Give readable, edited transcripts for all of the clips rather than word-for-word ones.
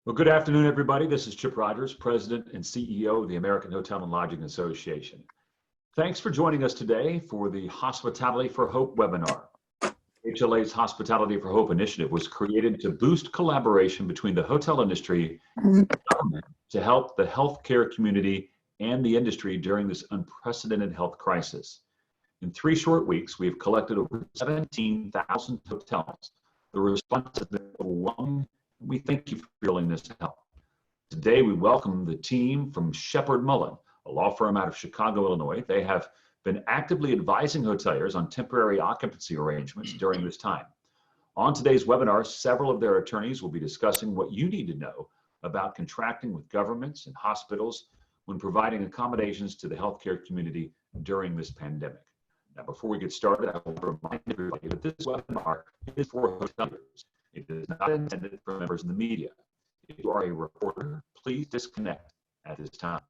Well, good afternoon, everybody. This is Chip Rogers, President and CEO of the American Hotel and Lodging Association. Thanks for joining us today for the Hospitality for Hope webinar. HLA's Hospitality for Hope initiative was created to boost collaboration between the hotel industry and government to help the healthcare community and the industry during this unprecedented health crisis. In 3 short weeks, we have collected over 17,000 hotels. The response has been overwhelming. We thank you for your willingness to help. Today, we welcome the team from Sheppard Mullin, a law firm out of Chicago, Illinois. They have been actively advising hoteliers on temporary occupancy arrangements during this time. On today's webinar, several of their attorneys will be discussing what you need to know about contracting with governments and hospitals when providing accommodations to the healthcare community during this pandemic. Now, before we get started, I will remind everybody that this webinar is for hoteliers. It is not intended for members of the media. If you are a reporter, please disconnect at this time.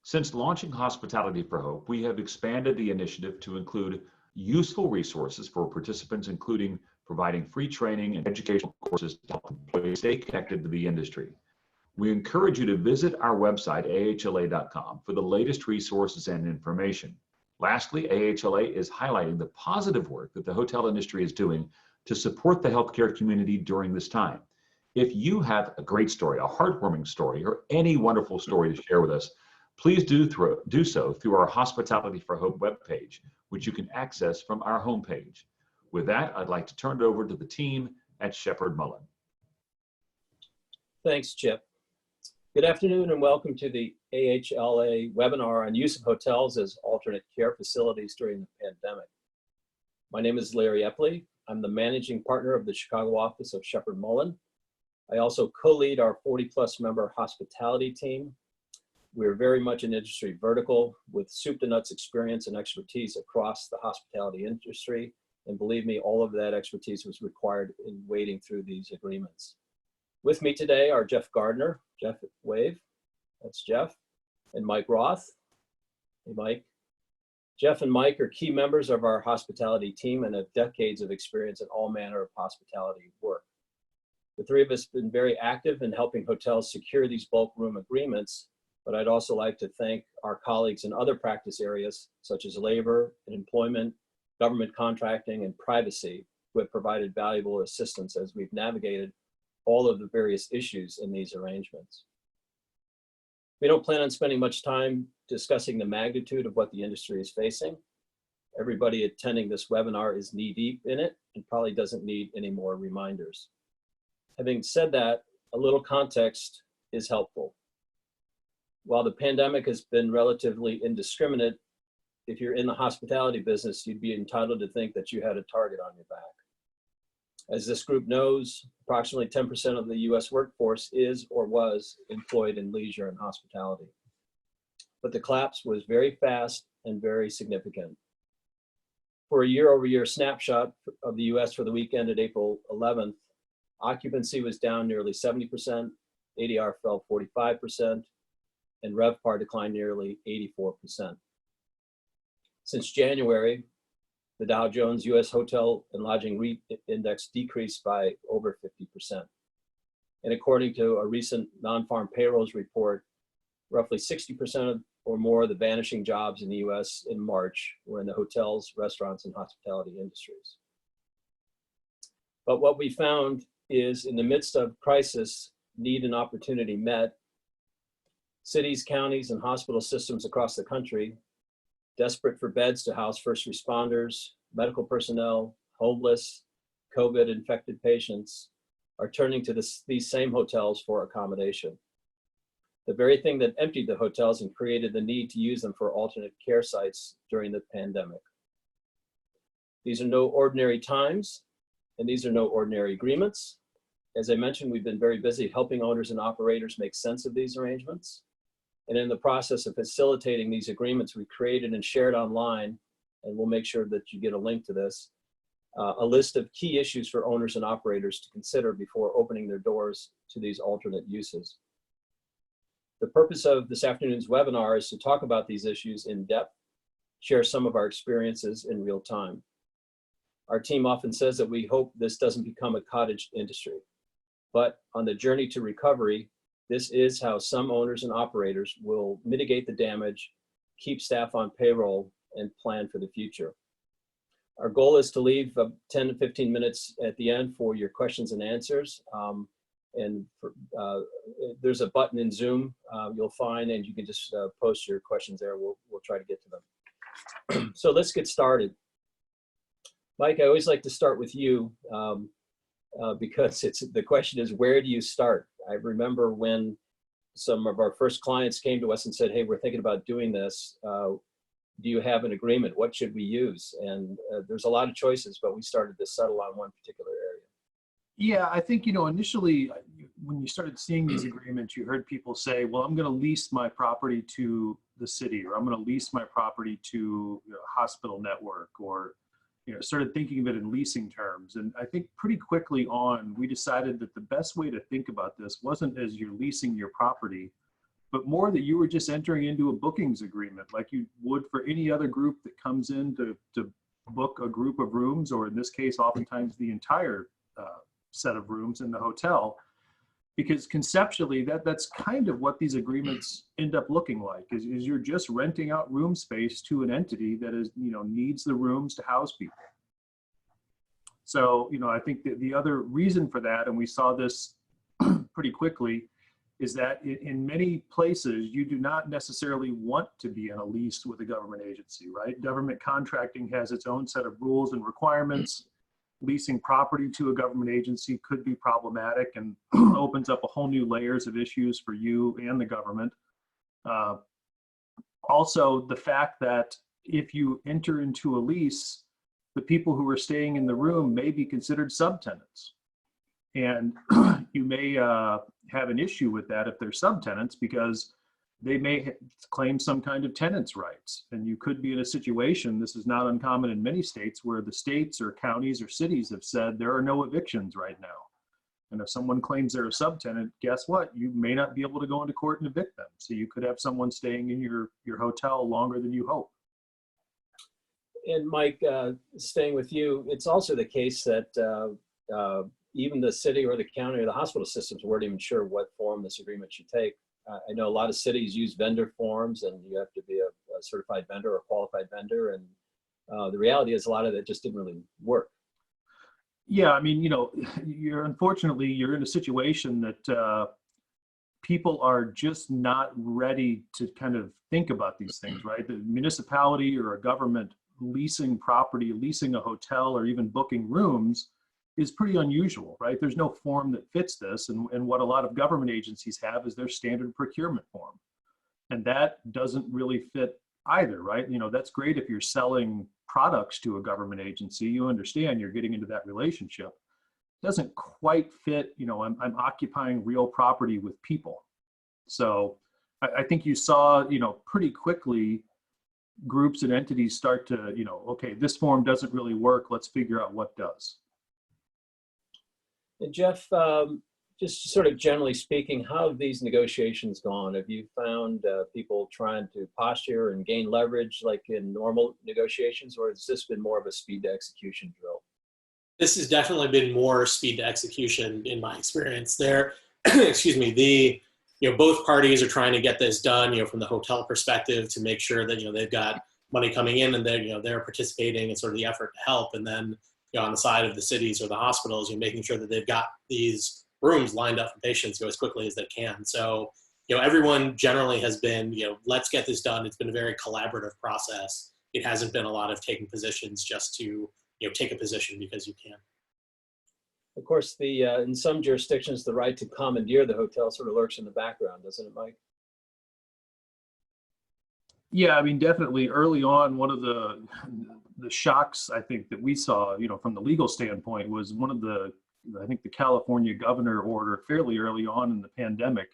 Since launching Hospitality for Hope, we have expanded the initiative to include useful resources for participants, including providing free training and educational courses to help employees stay connected to the industry. We encourage you to visit our website, ahla.com, for the latest resources and information. Lastly, AHLA is highlighting the positive work that the hotel industry is doing to support the healthcare community during this time. If you have a great story, a heartwarming story, or any wonderful story to share with us, please do so through our Hospitality for Hope webpage, which you can access from our homepage. With that, I'd like to turn it over to the team at Sheppard Mullin. Thanks, Chip. Good afternoon and welcome to the AHLA webinar on use of hotels as alternate care facilities during the pandemic. My name is Larry Epley. I'm the managing partner of the Chicago office of Sheppard Mullin. I also co-lead our 40-plus member hospitality team. We're very much an industry vertical with soup to nuts experience and expertise across the hospitality industry. And believe me, all of that expertise was required in wading through these agreements. With me today are Jeff Gardner, Jeff wave, that's Jeff, and Mike Roth. Hey, Mike. Jeff and Mike are key members of our hospitality team and have decades of experience in all manner of hospitality work. The three of us have been very active in helping hotels secure these bulk room agreements, but I'd also like to thank our colleagues in other practice areas such as labor and employment, government contracting, and privacy who have provided valuable assistance as we've navigated all of the various issues in these arrangements. We don't plan on spending much time discussing the magnitude of what the industry is facing. Everybody attending this webinar is knee-deep in it and probably doesn't need any more reminders. Having said that, a little context is helpful. While the pandemic has been relatively indiscriminate, if you're in the hospitality business, you'd be entitled to think that you had a target on your back. As this group knows, approximately 10% of the US workforce is or was employed in leisure and hospitality. But the collapse was very fast and very significant. For a year-over-year snapshot of the US for the week ended April 11th, occupancy was down nearly 70%, ADR fell 45%, and RevPAR declined nearly 84%. Since January, the Dow Jones US Hotel and Lodging REIT Index decreased by over 50%. And according to a recent non-farm payrolls report, roughly 60% or more of the vanishing jobs in the US in March were in the hotels, restaurants, and hospitality industries. But what we found is in the midst of crisis, need and opportunity met, cities, counties, and hospital systems across the country desperate for beds to house first responders, medical personnel, homeless, COVID-infected patients, are turning to these same hotels for accommodation. The very thing that emptied the hotels and created the need to use them for alternate care sites during the pandemic. These are no ordinary times, and these are no ordinary agreements. As I mentioned, we've been very busy helping owners and operators make sense of these arrangements. And in the process of facilitating these agreements, we created and shared online, and we'll make sure that you get a link to this, a list of key issues for owners and operators to consider before opening their doors to these alternate uses. The purpose of this afternoon's webinar is to talk about these issues in depth, share some of our experiences in real time. Our team often says that we hope this doesn't become a cottage industry. but on the journey to recovery, this is how some owners and operators will mitigate the damage, keep staff on payroll, and plan for the future. Our goal is to leave 10 to 15 minutes at the end for your questions and answers. There's a button in Zoom you'll find, and you can just post your questions there. We'll try to get to them. So let's get started. Mike, I always like to start with you because the question is, where do you start? I remember when some of our first clients came to us and said, hey, we're thinking about doing this. Do you have an agreement? What should we use? And there's a lot of choices, but we started to settle on one particular area. Yeah, I think, initially when you started seeing these agreements, you heard people say, well, I'm going to lease my property to the city, or I'm going to lease my property to a hospital network, or, started thinking of it in leasing terms. And I think pretty quickly on, we decided that the best way to think about this wasn't as you're leasing your property, but more that you were just entering into a bookings agreement like you would for any other group that comes in to book a group of rooms, or in this case, oftentimes the entire set of rooms in the hotel. Because conceptually, that's kind of what these agreements end up looking like, is you're just renting out room space to an entity that is, needs the rooms to house people. So, I think that the other reason for that, and we saw this pretty quickly, is that in many places, you do not necessarily want to be in a lease with a government agency, right? Government contracting has its own set of rules and requirements. Leasing property to a government agency could be problematic and opens up a whole new layers of issues for you and the government. Also, the fact that if you enter into a lease, the people who are staying in the room may be considered subtenants. And you may have an issue with that if they're subtenants, because they may claim some kind of tenant's rights. And you could be in a situation, this is not uncommon in many states, where the states or counties or cities have said there are no evictions right now. And if someone claims they're a subtenant, guess what? You may not be able to go into court and evict them. So you could have someone staying in your hotel longer than you hope. And Mike, staying with you, it's also the case that even the city or the county or the hospital systems weren't even sure what form this agreement should take. I know a lot of cities use vendor forms, and you have to be a certified vendor or a qualified vendor. And the reality is a lot of that just didn't really work. Yeah, I mean, unfortunately, you're in a situation that people are just not ready to kind of think about these things, right? The municipality or a government leasing property, leasing a hotel, or even booking rooms is pretty unusual, right? There's no form that fits this. And what a lot of government agencies have is their standard procurement form. And that doesn't really fit either, right? That's great if you're selling products to a government agency. You understand you're getting into that relationship. It doesn't quite fit, I'm occupying real property with people. So I think you saw, pretty quickly groups and entities start to, okay, this form doesn't really work. Let's figure out what does. And Jeff, just sort of generally speaking, how have these negotiations gone? Have you found people trying to posture and gain leverage like in normal negotiations, or has this been more of a speed to execution drill? This has definitely been more speed to execution in my experience. There, excuse me, both parties are trying to get this done, from the hotel perspective, to make sure that, they've got money coming in and they're participating in sort of the effort to help. And then, on the side of the cities or the hospitals, you're making sure that they've got these rooms lined up for patients go as quickly as they can. So, everyone generally has been, let's get this done. It's been a very collaborative process. It hasn't been a lot of taking positions just to, take a position because you can. Of course, in some jurisdictions, the right to commandeer the hotel sort of lurks in the background, doesn't it, Mike? Yeah, I mean, definitely early on, one of the shocks I think that we saw, from the legal standpoint, was one of I think the California governor order fairly early on in the pandemic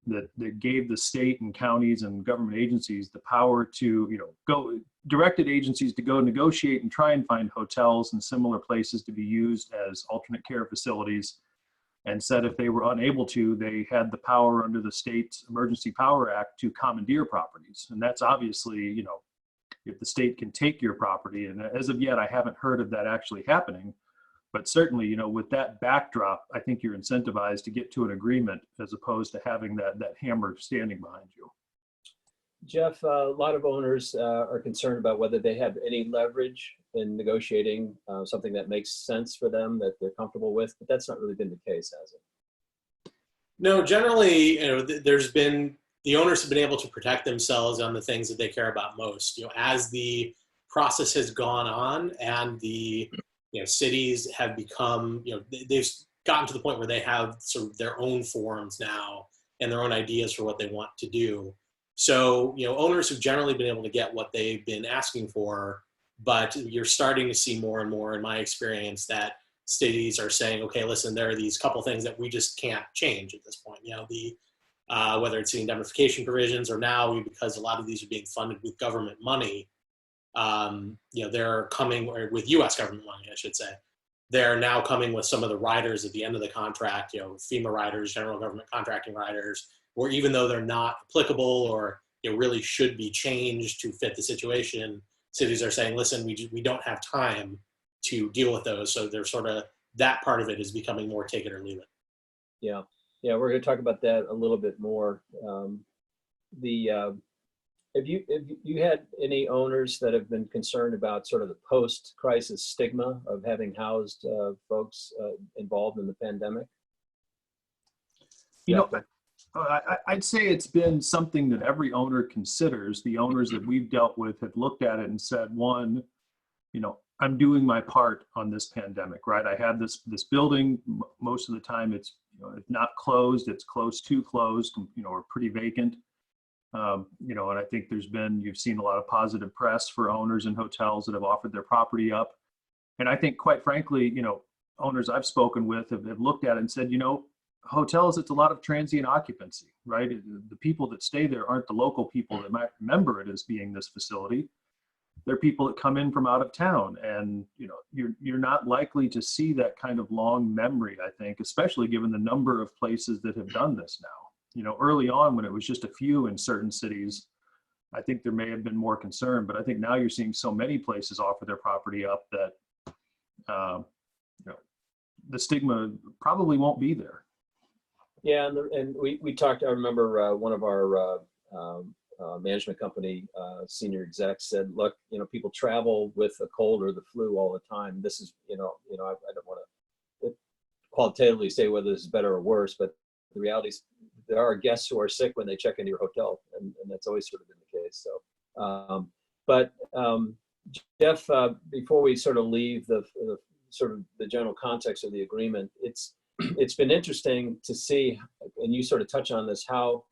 that gave the state and counties and government agencies the power to, directed agencies to go negotiate and try and find hotels and similar places to be used as alternate care facilities, and said if they were unable to, they had the power under the State Emergency Power Act to commandeer properties. And that's obviously, if the state can take your property, and as of yet, I haven't heard of that actually happening, But certainly, you know, with that backdrop, I think you're incentivized to get to an agreement as opposed to having that hammer standing behind you. Jeff, a lot of owners are concerned about whether they have any leverage in negotiating something that makes sense for them, that they're comfortable with, but that's not really been the case, has it? No, generally, you know, the owners have been able to protect themselves on the things that they care about most. You know, as the process has gone on and the, you know, cities have become, you know, they've gotten to the point where they have sort of their own forms now and their own ideas for what they want to do. So, you know, owners have generally been able to get what they've been asking for, but you're starting to see more and more, in my experience, that cities are saying, okay, listen, there are these couple things that we just can't change at this point. You know, whether it's the indemnification provisions or now, because a lot of these are being funded with government money, you know, they're coming, or with U.S. government money, I should say. They're now coming with some of the riders at the end of the contract, you know, FEMA riders, general government contracting riders, or even though they're not applicable or, you know, really should be changed to fit the situation, cities are saying, listen, we don't have time to deal with those. So they're sort of, that part of it is becoming more take it or leave it. Yeah, yeah, we're going to talk about that a little bit more. Have you had any owners that have been concerned about sort of the post-crisis stigma of having housed folks involved in the pandemic? You know, I'd say it's been something that every owner considers. The owners that we've dealt with have looked at it and said, one, you know, I'm doing my part on this pandemic, right? I had this building. Most of the time it's, you know, it's not closed, it's close to closed, you know, or pretty vacant. You know, and I think you've seen a lot of positive press for owners and hotels that have offered their property up. And I think, quite frankly, you know, owners I've spoken with have looked at it and said, you know, hotels, it's a lot of transient occupancy, right? The people that stay there aren't the local people that might remember it as being this facility. They're people that come in from out of town, and, you know, you're not likely to see that kind of long memory, I think, especially given the number of places that have done this now. You know, early on when it was just a few in certain cities, I think there may have been more concern, but I think now you're seeing so many places offer their property up that, you know, the stigma probably won't be there. Yeah, and we talked, I remember one of our management company senior execs said, look, you know, people travel with a cold or the flu all the time. This is, I don't want to qualitatively say whether this is better or worse, but the reality is there are guests who are sick when they check into your hotel, and that's always sort of been the case. So, Jeff, before we sort of leave the sort of the general context of the agreement, it's been interesting to see, and you sort of touch on this, how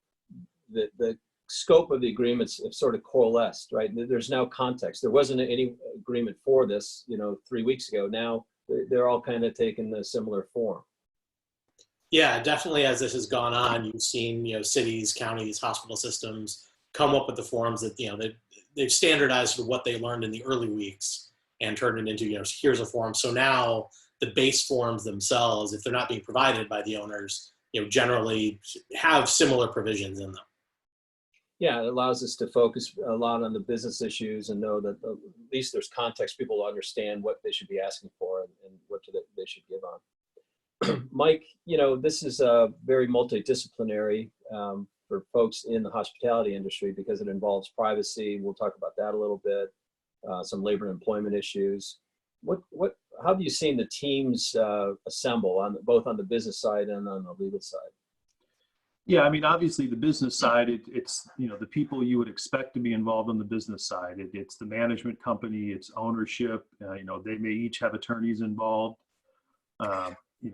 the scope of the agreements have sort of coalesced, right? There's now context. There wasn't any agreement for this, 3 weeks ago. Now they're all kind of taking a similar form. Yeah, definitely. As this has gone on, you've seen, cities, counties, hospital systems come up with the forms that, they've standardized what they learned in the early weeks and turned it into, here's a form. So now the base forms themselves, if they're not being provided by the owners, generally have similar provisions in them. Yeah, it allows us to focus a lot on the business issues and know that at least there's context. People understand what they should be asking for and what they should give on. Mike, this is very multidisciplinary for folks in the hospitality industry because it involves privacy. We'll talk about that a little bit, some labor and employment issues. How have you seen the teams assemble both on the business side and on the legal side? Yeah, I mean, obviously the business side, it's, the people you would expect to be involved on the business side. It's the management company, it's ownership, they may each have attorneys involved.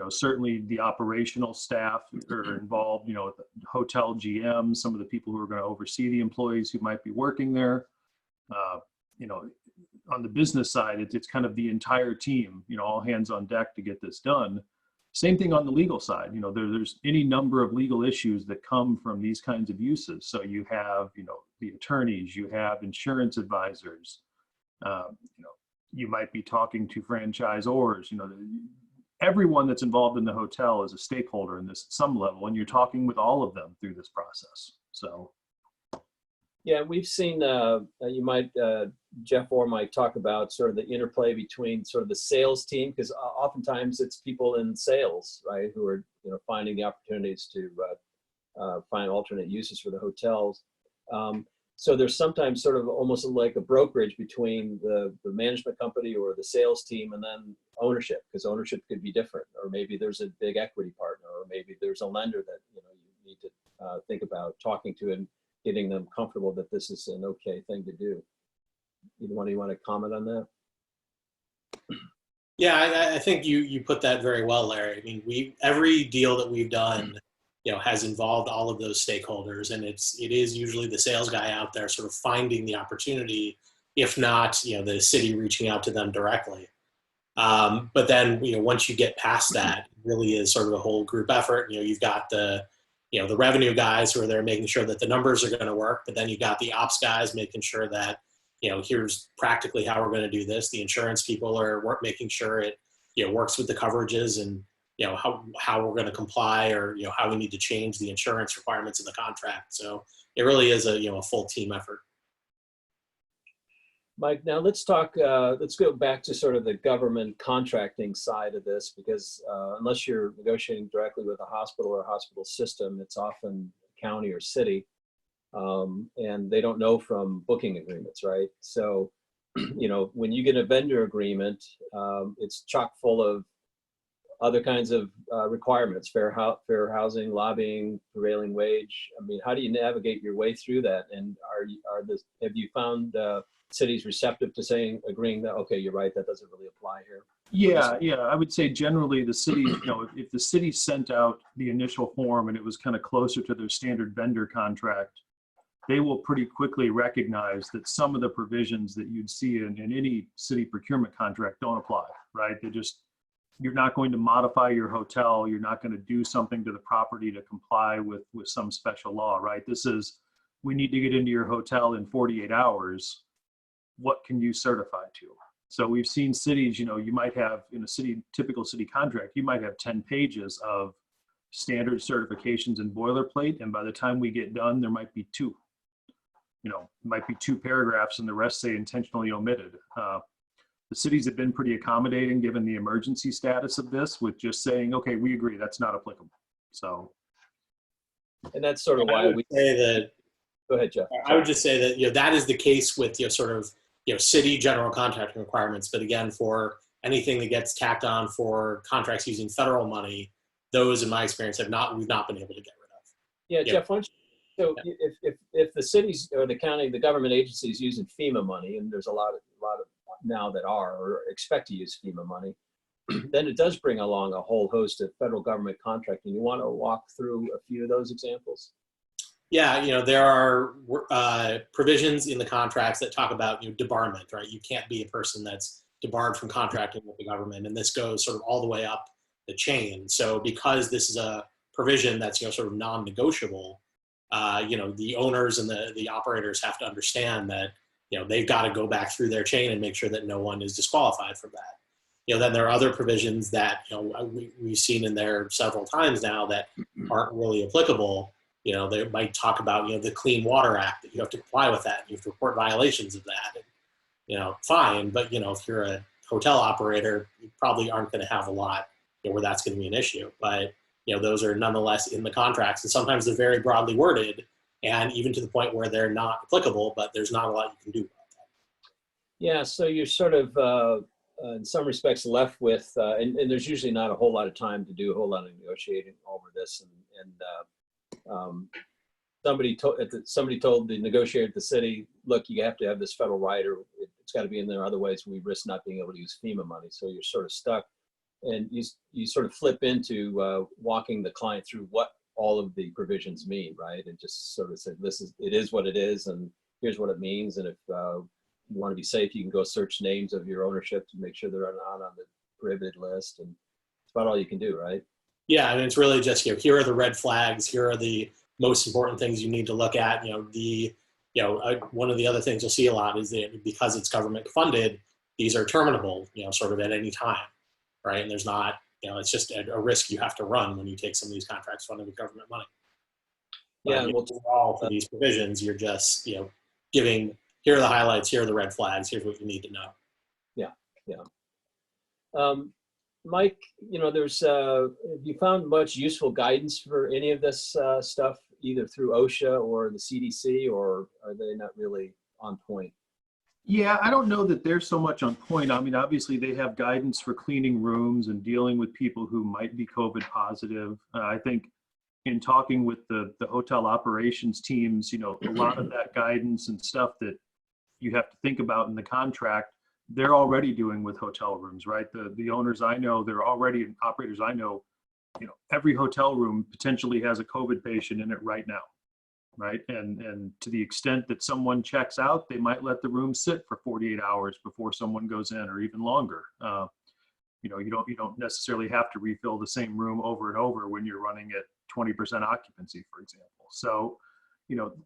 Certainly the operational staff are involved, the hotel GM, some of the people who are going to oversee the employees who might be working there. On the business side, it's kind of the entire team, all hands on deck to get this done. Same thing on the legal side. There's any number of legal issues that come from these kinds of uses. So you have, the attorneys, you have insurance advisors, you might be talking to franchisors, everyone that's involved in the hotel is a stakeholder in this at some level, and you're talking with all of them through this process. So. Yeah, we've seen, Jeff Orr might talk about sort of the interplay between sort of the sales team, because oftentimes it's people in sales, right, who are, finding the opportunities to find alternate uses for the hotels. So there's sometimes sort of almost like a brokerage between the management company or the sales team and then ownership, because ownership could be different, or maybe there's a big equity partner, or maybe there's a lender that you need to think about talking to and getting them comfortable that this is an okay thing to do. You want to comment on that? Yeah, I think you put that very well, Larry. I mean, every deal that we've done, has involved all of those stakeholders, and it is usually the sales guy out there sort of finding the opportunity, if not, the city reaching out to them directly. But then, once you get past that, it really is sort of a whole group effort. You've got the revenue guys who are there making sure that the numbers are going to work, but then you've got the ops guys making sure that, here's practically how we're going to do this. The insurance people are making sure it, works with the coverages and, how we're going to comply, or, how we need to change the insurance requirements in the contract. So it really is a full team effort. Mike, now let's go back to sort of the government contracting side of this, because unless you're negotiating directly with a hospital or a hospital system, it's often county or city, and they don't know from booking agreements, right? So, when you get a vendor agreement, it's chock full of other kinds of requirements, fair housing, lobbying, prevailing wage. I mean, how do you navigate your way through that? And have you found cities receptive to agreeing that, okay, you're right, that doesn't really apply here? Yeah. I would say generally the city, if the city sent out the initial form and it was kind of closer to their standard vendor contract, they will pretty quickly recognize that some of the provisions that you'd see in any city procurement contract don't apply, right? You're not going to modify your hotel. You're not going to do something to the property to comply with some special law, right? We need to get into your hotel in 48 hours. What can you certify to? So we've seen cities, you might have in a typical city contract, you might have 10 pages of standard certifications and boilerplate. And by the time we get done, there might be two, might be 2 paragraphs and the rest say intentionally omitted. The cities have been pretty accommodating given the emergency status of this, with just saying, okay, we agree, that's not applicable. So. And that's sort of why we say that. Go ahead, Jeff. I would just say that, that is the case with, sort of, city general contracting requirements. But again, for anything that gets tacked on for contracts using federal money, those, in my experience, we've not been able to get rid of. Yeah, Jeff, why don't you, if the cities or the county, the government agencies using FEMA money, and there's a lot of now that are or expect to use FEMA money, then it does bring along a whole host of federal government contracting. You want to walk through a few of those examples? Yeah, there are provisions in the contracts that talk about debarment, right? You can't be a person that's debarred from contracting with the government, and this goes sort of all the way up the chain. So because this is a provision that's sort of non-negotiable, the owners and the operators have to understand that they've got to go back through their chain and make sure that no one is disqualified from that. Then there are other provisions that we've seen in there several times now that aren't really applicable. They might talk about the Clean Water Act, that you have to comply with that. You have to report violations of that. And, fine, but if you're a hotel operator, you probably aren't going to have a lot where that's going to be an issue. But those are nonetheless in the contracts, and sometimes they're very broadly worded, and even to the point where they're not applicable, but there's not a lot you can do about that. Yeah, so you're sort of, in some respects, left with, and there's usually not a whole lot of time to do a whole lot of negotiating over this. Somebody told the negotiator at the city, look, you have to have this federal rider. It's got to be in there. Otherwise, we risk not being able to use FEMA money. So you're sort of stuck. And you sort of flip into walking the client through what all of the provisions mean, right? And just sort of say, it is what it is, and here's what it means. And if you want to be safe, you can go search names of your ownership to make sure they're not on the prohibited list. And it's about all you can do, right? Yeah, and it's really just, here are the red flags. Here are the most important things you need to look at. One of the other things you'll see a lot is that because it's government funded, these are terminable, sort of at any time, right? And there's not, it's just a risk you have to run when you take some of these contracts funded with government money. Yeah, But and we'll, overall, for these provisions, you're just, giving, here are the highlights, here are the red flags, here's what you need to know. Mike, there's, have you found much useful guidance for any of this stuff, either through OSHA or the CDC, or are they not really on point? Yeah, I don't know that they're so much on point. I mean, obviously they have guidance for cleaning rooms and dealing with people who might be COVID positive. I think in talking with the hotel operations teams, a lot of that guidance and stuff that you have to think about in the contract, they're already doing with hotel rooms, right? The owners I know, they're already operators I know, every hotel room potentially has a COVID patient in it right now, right? And to the extent that someone checks out, they might let the room sit for 48 hours before someone goes in, or even longer. You don't necessarily have to refill the same room over and over when you're running at 20% occupancy, for example. So,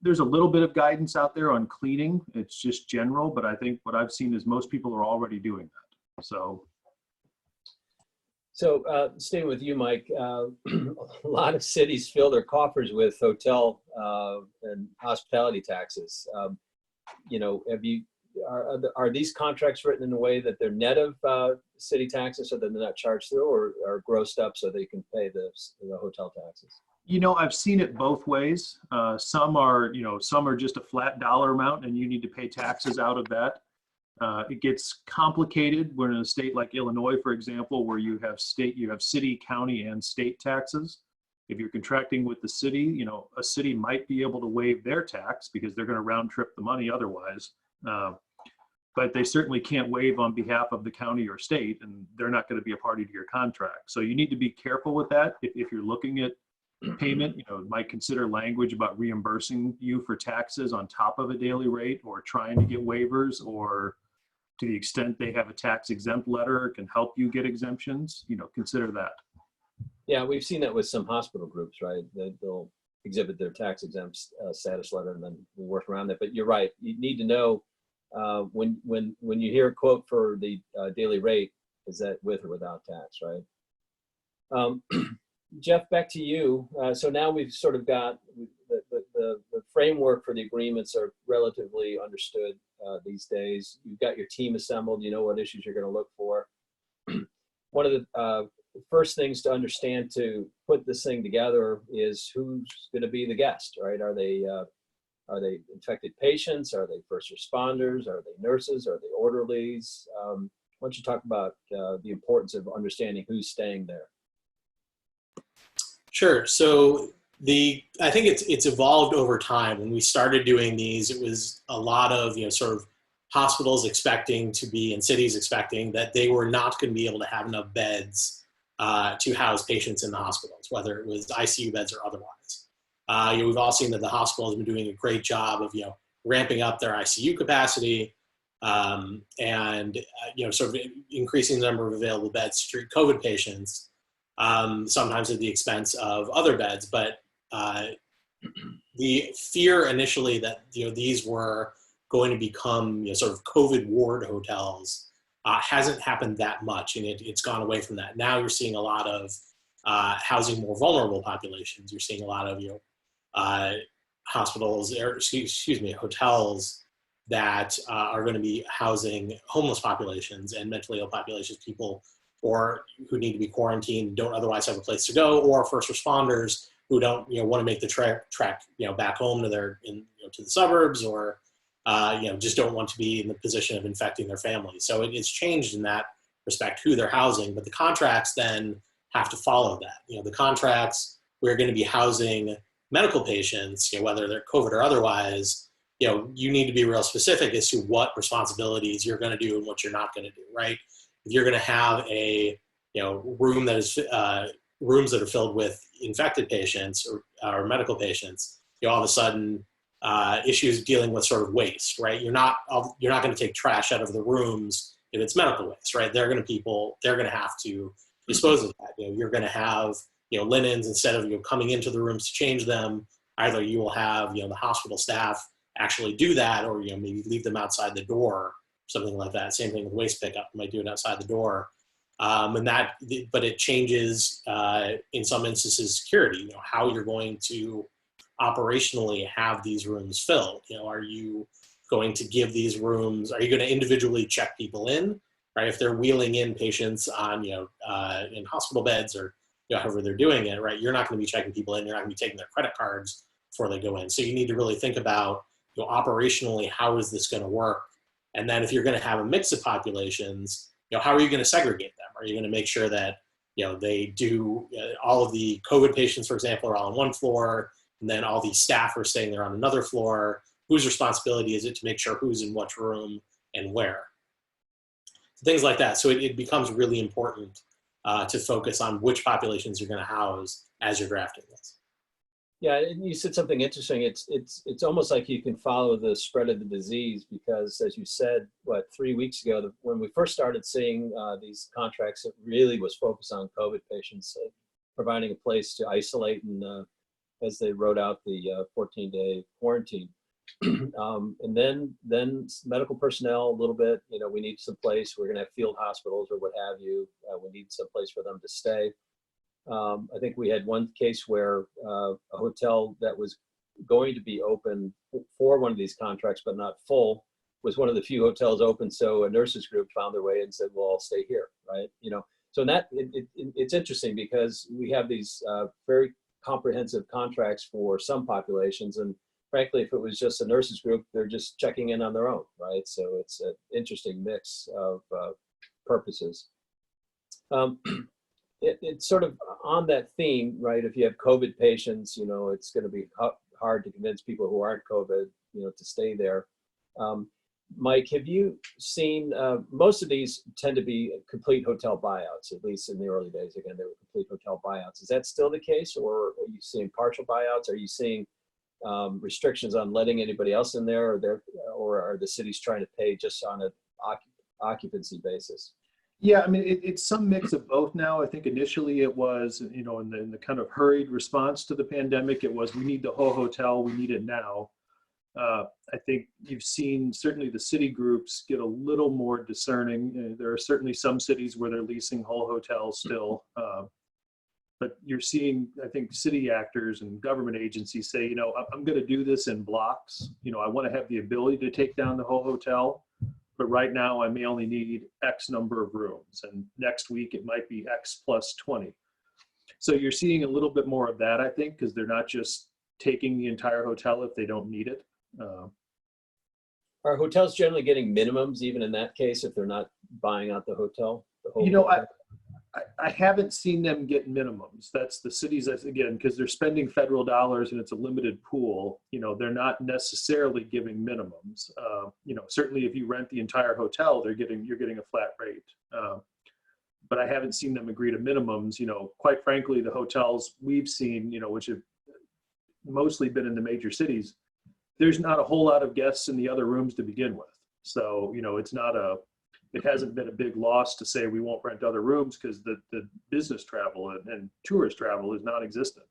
there's a little bit of guidance out there on cleaning. It's just general, but I think what I've seen is most people are already doing that. So staying with you, Mike, a lot of cities fill their coffers with hotel and hospitality taxes. Are these contracts written in a way that they're net of city taxes, so that they're not charged through, or grossed up so they can pay the hotel taxes? I've seen it both ways. Some are just a flat dollar amount and you need to pay taxes out of that. It gets complicated when in a state like Illinois, for example, where you have city, county, and state taxes. If you're contracting with the city, a city might be able to waive their tax because they're going to round trip the money otherwise. But they certainly can't waive on behalf of the county or state, and they're not going to be a party to your contract. So you need to be careful with that. If you're looking at payment, might consider language about reimbursing you for taxes on top of a daily rate, or trying to get waivers, or to the extent they have a tax exempt letter can help you get exemptions, consider that. Yeah, we've seen that with some hospital groups, right? They'll exhibit their tax exempt status letter, and then we work around that. But you're right. You need to know when you hear a quote for the daily rate, is that with or without tax, right? Jeff, back to you. So now we've sort of got the framework for the agreements are relatively understood these days. You've got your team assembled. You know what issues you're going to look for. One of the first things to understand to put this thing together is who's going to be the guest, right? Are they infected patients? Are they first responders? Are they nurses? Are they orderlies? Why don't you talk about the importance of understanding who's staying there? Sure. So I think it's evolved over time. When we started doing these, it was a lot of, sort of hospitals expecting to be, and cities expecting that they were not going to be able to have enough beds to house patients in the hospitals, whether it was ICU beds or otherwise. We've all seen that the hospital has been doing a great job of, ramping up their ICU capacity and sort of increasing the number of available beds to treat COVID patients. Sometimes at the expense of other beds, but the fear initially that these were going to become sort of COVID ward hotels hasn't happened that much, and it's gone away from that. Now you're seeing a lot of housing more vulnerable populations. You're seeing a lot of hotels that are going to be housing homeless populations and mentally ill populations, people or who need to be quarantined, don't otherwise have a place to go, or first responders who don't, want to make the trek, back home to to the suburbs, or, just don't want to be in the position of infecting their families. So it's changed in that respect who they're housing, but the contracts then have to follow that. The contracts, we're going to be housing medical patients, whether they're COVID or otherwise, you need to be real specific as to what responsibilities you're going to do and what you're not going to do, right? If you're going to have a room that is rooms that are filled with infected patients or medical patients, all of a sudden issues dealing with sort of waste, right? You're not going to take trash out of the rooms if it's medical waste, right? They're going to have to dispose of that. You're going to have linens instead of coming into the rooms to change them. Either you will have the hospital staff actually do that, or maybe leave them outside the door. Something like that. Same thing with waste pickup. You might do it outside the door. But it changes in some instances security, how you're going to operationally have these rooms filled? Are you going to give these rooms, are you going to individually check people in, right? If they're wheeling in patients on, in hospital beds or however they're doing it, right? You're not going to be checking people in. You're not going to be taking their credit cards before they go in. So you need to really think about, operationally, how is this going to work? And then if you're going to have a mix of populations, how are you going to segregate them? Are you going to make sure that, they do, all of the COVID patients, for example, are all on one floor, and then all the staff are staying there on another floor? Whose responsibility is it to make sure who's in which room and where? Things like that. So it becomes really important to focus on which populations you're going to house as you're drafting this. Yeah, and you said something interesting. It's almost like you can follow the spread of the disease because, as you said, 3 weeks ago, when we first started seeing these contracts, it really was focused on COVID patients, providing a place to isolate and as they wrote out the 14-day quarantine. And then medical personnel a little bit, we need some place. We're going to have field hospitals or what have you. We need some place for them to stay. I think we had one case where a hotel that was going to be open for one of these contracts, but not full, was one of the few hotels open. So a nurses group found their way and said, well, I'll stay here, right? So it's interesting because we have these very comprehensive contracts for some populations. And frankly, if it was just a nurses group, they're just checking in on their own, right? So it's an interesting mix of purposes. It's sort of on that theme, right? If you have COVID patients, it's going to be hard to convince people who aren't COVID, to stay there. Mike, have you seen, most of these tend to be complete hotel buyouts, at least in the early days. Again, they were complete hotel buyouts. Is that still the case, or are you seeing partial buyouts? Are you seeing restrictions on letting anybody else in there, or are the cities trying to pay just on an occupancy basis? Yeah, I mean, it's some mix of both now. I think initially it was, in the kind of hurried response to the pandemic, it was, we need the whole hotel, we need it now. I think you've seen certainly the city groups get a little more discerning. There are certainly some cities where they're leasing whole hotels still. But you're seeing, I think, city actors and government agencies say, I'm going to do this in blocks. I want to have the ability to take down the whole hotel. But right now I may only need X number of rooms, and next week it might be X plus 20. So you're seeing a little bit more of that, I think, because they're not just taking the entire hotel if they don't need it. Are hotels generally getting minimums even in that case if they're not buying out the hotel? I haven't seen them get minimums. That's the cities, again, because they're spending federal dollars and it's a limited pool. They're not necessarily giving minimums. Certainly if you rent the entire hotel, you're getting a flat rate. But I haven't seen them agree to minimums. Quite frankly, the hotels we've seen, which have mostly been in the major cities, there's not a whole lot of guests in the other rooms to begin with. So, it hasn't been a big loss to say we won't rent other rooms because the business travel and tourist travel is non-existent.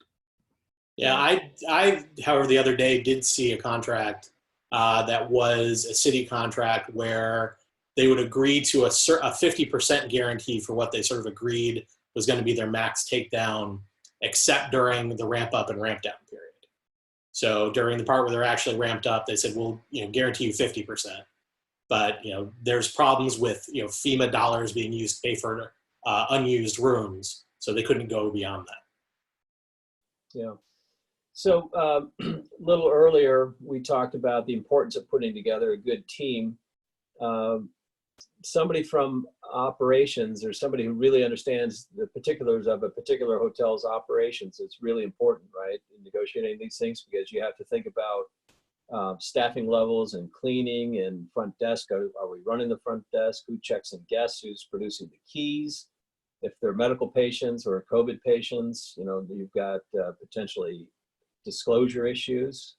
Yeah, I, however, the other day did see a contract that was a city contract where they would agree to a 50% guarantee for what they sort of agreed was going to be their max takedown, except during the ramp up and ramp down period. So during the part where they're actually ramped up, they said, we'll guarantee you 50%. But there's problems with FEMA dollars being used to pay for unused rooms, so they couldn't go beyond that. Yeah. So a little earlier, we talked about the importance of putting together a good team. Somebody from operations or somebody who really understands the particulars of a particular hotel's operations, it's really important, right, in negotiating these things, because you have to think about staffing levels and cleaning and front desk. Are we running the front desk? Who checks in guests? Who's producing the keys? If they're medical patients or COVID patients, you've got potentially disclosure issues.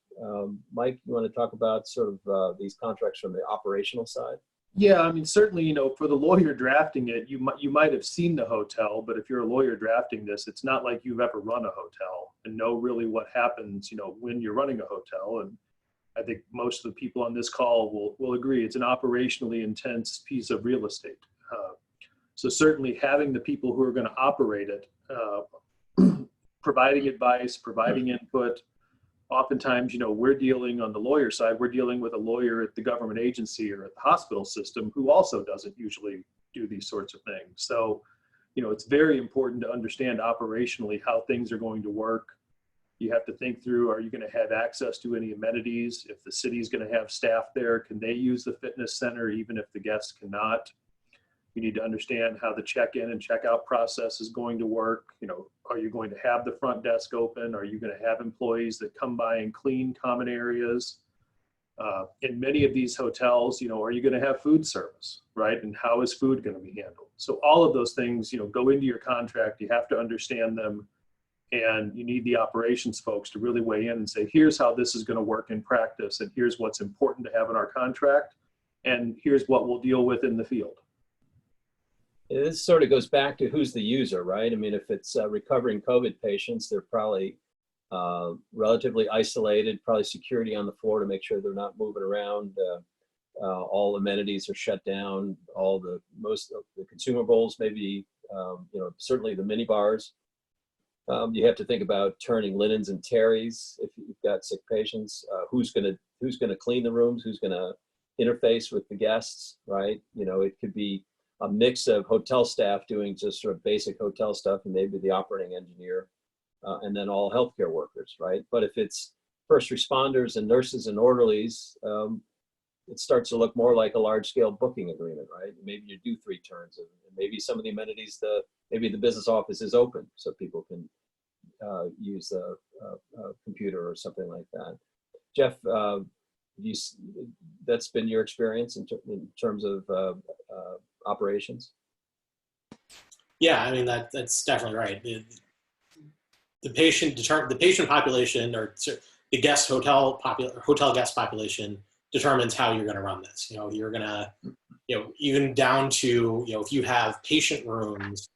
Mike, you want to talk about sort of these contracts from the operational side? Yeah, I mean, certainly, for the lawyer drafting it, you might have seen the hotel, but if you're a lawyer drafting this, it's not like you've ever run a hotel and know really what happens, when you're running a hotel. And I think most of the people on this call will agree it's an operationally intense piece of real estate. So certainly having the people who are going to operate it, providing advice, providing input, oftentimes, we're dealing on the lawyer side, we're dealing with a lawyer at the government agency or at the hospital system who also doesn't usually do these sorts of things. So, it's very important to understand operationally how things are going to work. You have to think through, are you going to have access to any amenities? If the city's going to have staff there, can they use the fitness center even if the guests cannot? You need to understand how the check-in and check-out process is going to work. Are you going to have the front desk open? Are you going to have employees that come by and clean common areas? In many of these hotels, are you going to have food service, right? And how is food going to be handled? So all of those things, go into your contract. You have to understand them. And you need the operations folks to really weigh in and say, here's how this is going to work in practice. And here's what's important to have in our contract. And here's what we'll deal with in the field. This sort of goes back to who's the user, right? I mean, if it's recovering COVID patients, they're probably relatively isolated, probably security on the floor to make sure they're not moving around. All amenities are shut down. Most of the consumables, maybe, certainly the mini bars. You have to think about turning linens and terries if you've got sick patients. Who's gonna clean the rooms? Who's gonna interface with the guests, right? It could be a mix of hotel staff doing just sort of basic hotel stuff, and maybe the operating engineer, and then all healthcare workers, right? But if it's first responders and nurses and orderlies, it starts to look more like a large-scale booking agreement, right? Maybe you do 3 turns, and maybe some of the amenities, maybe the business office is open so people can use a computer or something like that. Jeff, that's been your experience in terms of operations? Yeah, I mean, that's definitely right. The patient population, or the hotel guest population, determines how you're going to run this. You're going to, even down to, if you have patient rooms,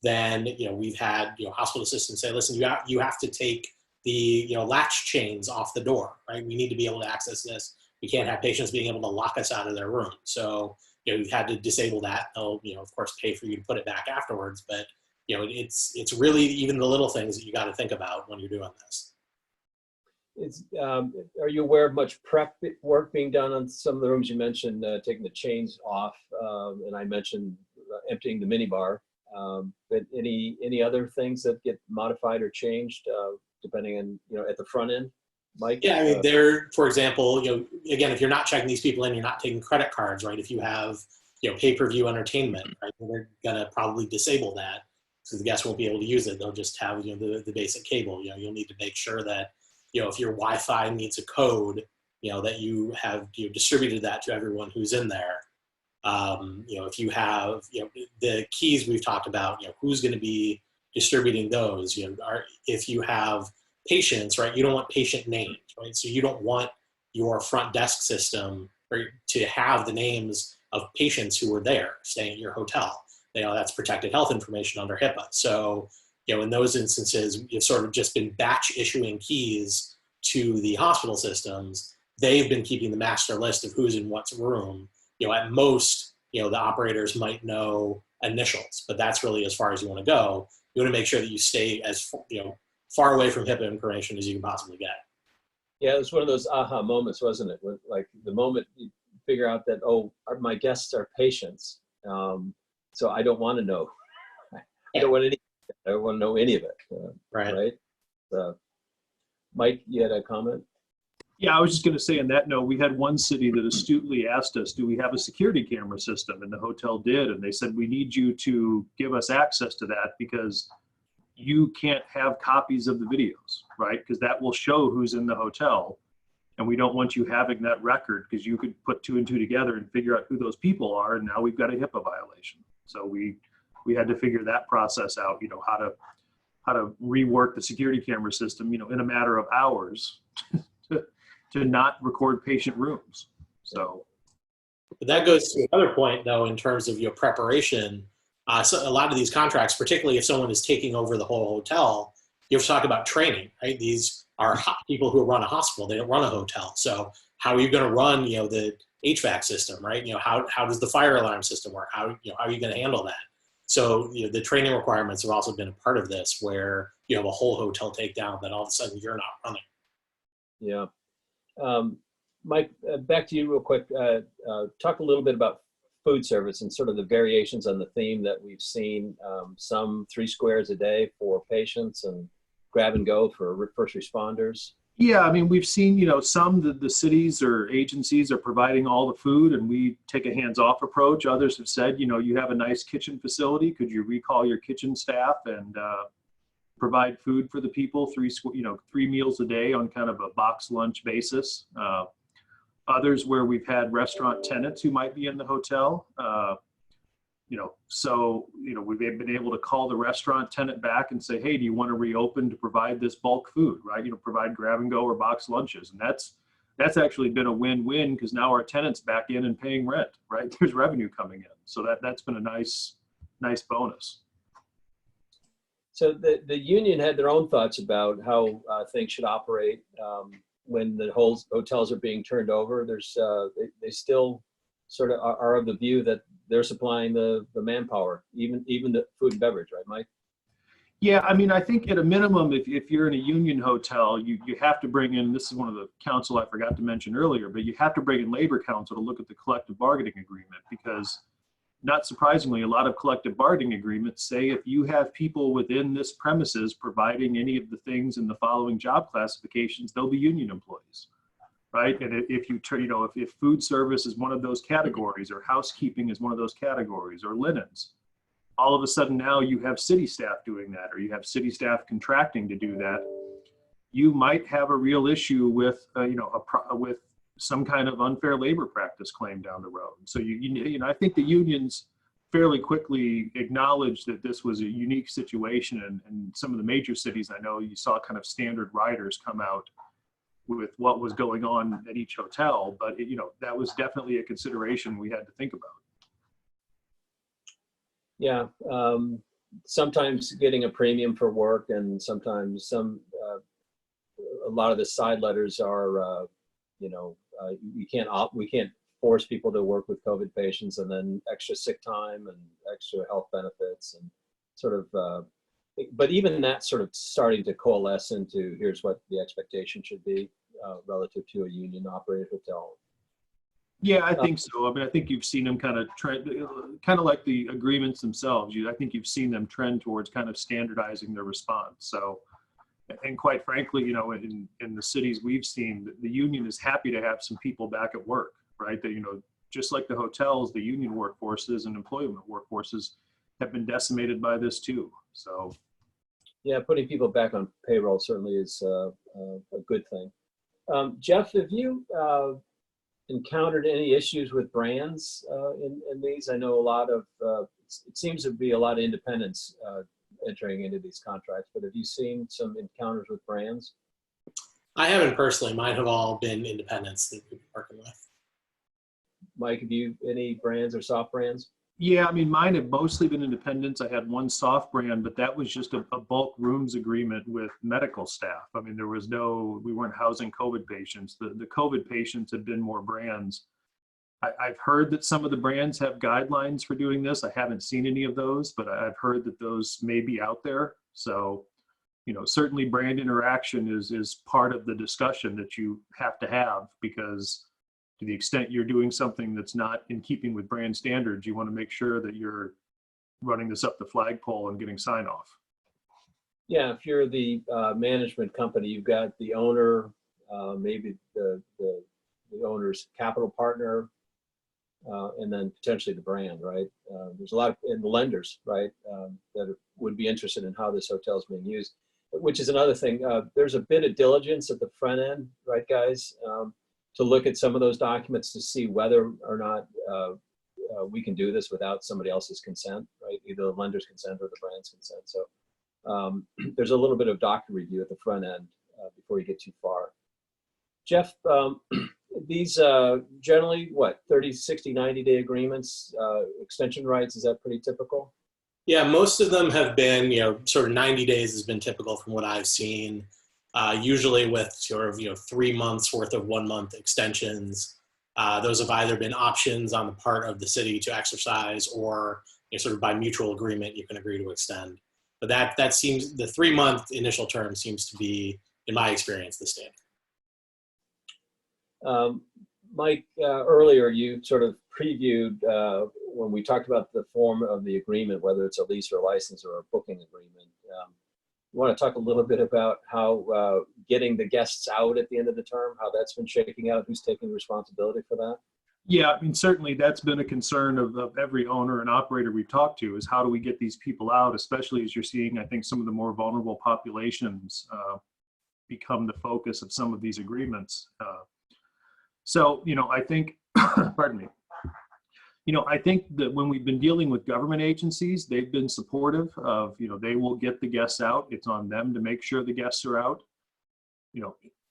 then, we've had, hospital assistants say, listen, you have to take the, latch chains off the door, right? We need to be able to access this. We can't have patients being able to lock us out of their room. So, we've had to disable that. They'll, of course, pay for you to put it back afterwards. But, it's really even the little things that you got to think about when you're doing this. Are you aware of much prep work being done on some of the rooms? You mentioned taking the chains off, and I mentioned emptying the minibar. But any other things that get modified or changed depending on, at the front end, Mike? Yeah, I mean, for example, again, if you're not checking these people in, you're not taking credit cards, right? If you have, pay-per-view entertainment, right? They're gonna probably disable that because the guests won't be able to use it. They'll just have, the basic cable. You'll need to make sure that, if your Wi-Fi needs a code, that you have distributed that to everyone who's in there. If you have, the keys we've talked about, who's going to be distributing those, if you have patients, right, you don't want patient names, right? So you don't want your front desk system to have the names of patients who were there staying at your hotel. That's protected health information under HIPAA. So, in those instances, you've sort of just been batch issuing keys to the hospital systems. They've been keeping the master list of who's in what room. At most, the operators might know initials, but that's really as far as you want to go. You want to make sure that you stay as far away from HIPAA information as you can possibly get. Yeah, it was one of those aha moments, wasn't it? Like the moment you figure out that, my guests are patients, so I don't want to know. I don't want to know any of it. Right. Mike, you had a comment? Yeah, I was just going to say on that note, we had one city that astutely asked us, do we have a security camera system? And the hotel did. And they said, we need you to give us access to that because you can't have copies of the videos, right? Because that will show who's in the hotel. And we don't want you having that record because you could put 2 and 2 together and figure out who those people are. And now we've got a HIPAA violation. So we had to figure that process out, how to rework the security camera system, in a matter of hours to not record patient rooms. So But that goes to another point, though, in terms of your preparation. So a lot of these contracts, particularly if someone is taking over the whole hotel, you have to talk about training, right? These are people who run a hospital. They don't run a hotel. So how are you going to run, the HVAC system, right? How does the fire alarm system work? How are you going to handle that? So, the training requirements have also been a part of this where you have a whole hotel takedown that all of a sudden you're not running. Yeah. Mike, back to you real quick. Talk a little bit about food service and sort of the variations on the theme that we've seen. Some 3 squares a day for patients and grab and go for first responders. Yeah, I mean, we've seen, some the cities or agencies are providing all the food and we take a hands-off approach. Others have said, you have a nice kitchen facility. Could you recall your kitchen staff and provide food for the people, 3 meals a day on kind of a box lunch basis. Others where we've had restaurant tenants who might be in the hotel, we've been able to call the restaurant tenant back and say, hey, do you want to reopen to provide this bulk food, right? Provide grab and go or box lunches. And that's actually been a win-win because now our tenant's back in and paying rent, right? There's revenue coming in. So that's been a nice bonus. So the union had their own thoughts about how things should operate when the whole hotels are being turned over. There's they still sort of are of the view that they're supplying the manpower, even the food and beverage, right, Mike? Yeah, I mean, I think at a minimum, if you're in a union hotel, you have to bring in, this is one of the council I forgot to mention earlier, but you have to bring in labor council to look at the collective bargaining agreement because not surprisingly, a lot of collective bargaining agreements say if you have people within this premises providing any of the things in the following job classifications, they'll be union employees, right? And if food service is one of those categories or housekeeping is one of those categories or linens, all of a sudden now you have city staff doing that or you have city staff contracting to do that. You might have a real issue with, with some kind of unfair labor practice claim down the road. So I think the unions fairly quickly acknowledged that this was a unique situation, and some of the major cities I know you saw kind of standard riders come out with what was going on at each hotel, but that was definitely a consideration we had to think about. Yeah, sometimes getting a premium for work, and sometimes a lot of the side letters are we can't force people to work with COVID patients, and then extra sick time and extra health benefits and sort of, but even that sort of starting to coalesce into here's what the expectation should be relative to a union operated hotel. Yeah, I think so. I mean, I think you've seen them kind of trend, kind of like the agreements themselves. I think you've seen them trend towards kind of standardizing their response. So, and quite frankly, in the cities we've seen, the union is happy to have some people back at work, right? That, just like the hotels, the union workforces and employment workforces have been decimated by this too. So, yeah, putting people back on payroll certainly is a good thing. Jeff, have you encountered any issues with brands in these? I know a lot of, it seems to be a lot of independents entering into these contracts, but have you seen some encounters with brands? I haven't personally. Mine have all been independents that we've been working with. Mike, have you any brands or soft brands? Yeah, I mean, mine have mostly been independents. I had one soft brand, but that was just a bulk rooms agreement with medical staff. I mean, we weren't housing COVID patients. The COVID patients had been more brands. I've heard that some of the brands have guidelines for doing this. I haven't seen any of those, but I've heard that those may be out there. So, certainly brand interaction is part of the discussion that you have to have, because to the extent you're doing something that's not in keeping with brand standards, you want to make sure that you're running this up the flagpole and getting sign off. Yeah, if you're the management company, you've got the owner, maybe the owner's capital partner, and then potentially the brand, right? There's a lot of, and the lenders, right, that would be interested in how this hotel is being used, which is another thing. There's a bit of diligence at the front end, right, guys, to look at some of those documents to see whether or not we can do this without somebody else's consent, right? Either the lender's consent or the brand's consent. So there's a little bit of document review at the front end before you get too far. Jeff, these generally, 30, 60, 90-day agreements, extension rights, is that pretty typical? Yeah, most of them have been, sort of 90 days has been typical from what I've seen. Usually with sort of 3 months worth of 1 month extensions. Those have either been options on the part of the city to exercise, or sort of by mutual agreement you can agree to extend. But that seems, the 3 month initial term seems to be, in my experience, the standard. Mike, earlier you sort of previewed when we talked about the form of the agreement, whether it's a lease or a license or a booking agreement. You want to talk a little bit about how getting the guests out at the end of the term, how that's been shaking out, who's taking responsibility for that? Yeah, I mean, certainly that's been a concern of every owner and operator we've talked to, is how do we get these people out, especially as you're seeing, I think, some of the more vulnerable populations become the focus of some of these agreements. So, I think, pardon me, I think that when we've been dealing with government agencies, they've been supportive of, they will get the guests out. It's on them to make sure the guests are out.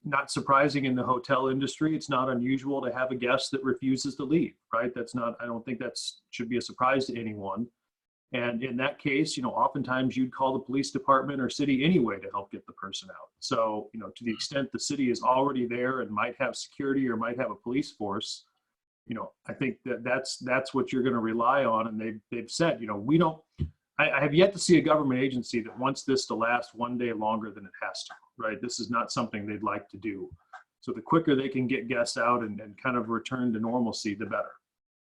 Not surprising in the hotel industry, it's not unusual to have a guest that refuses to leave, right? I don't think should be a surprise to anyone. And in that case, oftentimes you'd call the police department or city anyway to help get the person out. So, to the extent the city is already there and might have security or might have a police force, I think that's what you're going to rely on. And they've said, I have yet to see a government agency that wants this to last one day longer than it has to, right? This is not something they'd like to do. So the quicker they can get guests out and kind of return to normalcy, the better.